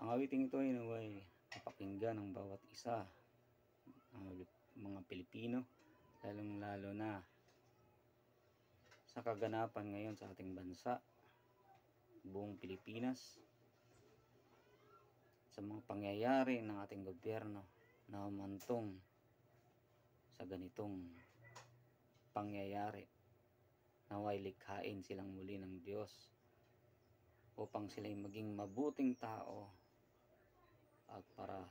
Ang awiting ito ay naway mapakinggan ng bawat isa, ang mga Pilipino, lalong-lalo na sa kaganapan ngayon sa ating bansa, buong Pilipinas, sa mga pangyayari ng ating gobyerno na humantong sa ganitong pangyayari. Naway likhain silang muli ng Diyos upang sila'y maging mabuting tao at para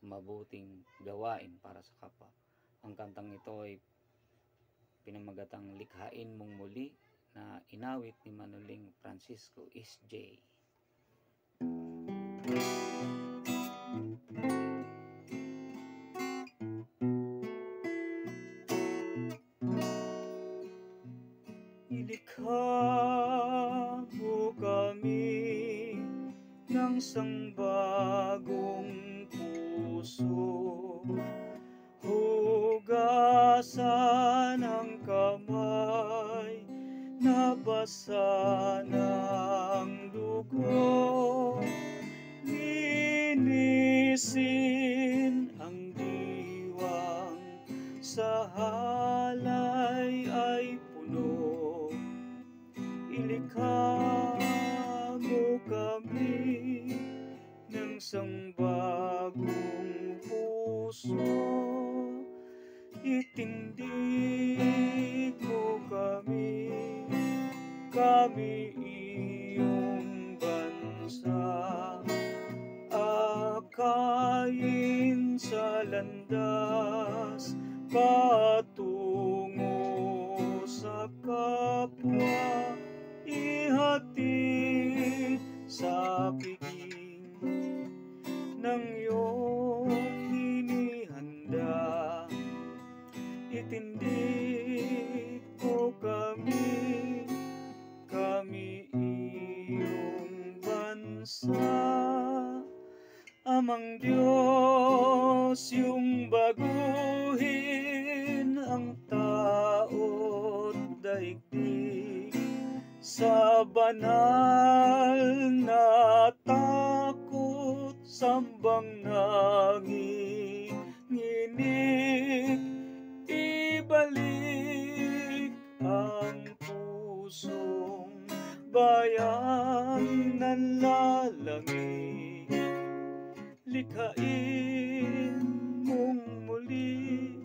mabuting gawain para sa kapwa. Ang kantang ito ay pinamagatang Likhain Mong Muli na inawit ni Manoling Francisco S.J. Ilikha mo kami ng isang bagong puso, hugasan ang kamay, nabasa ng dugo, linisin ang diwang sa halay ay puno. Ilikha mo kami ng isang bagong puso, itindig mo kami iyong bansa, akayin sa landas patungo sa kapwa, ihatid sa piging ng iyong hinihanda. Itindig mo kami iyong bansa. Amang Diyos, yung baguhin ang tao't daigdig sa banal na takot, sambang nanginginig, ibalik ang pusong bayan nanlalangit. Likhain mong muli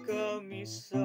kami sa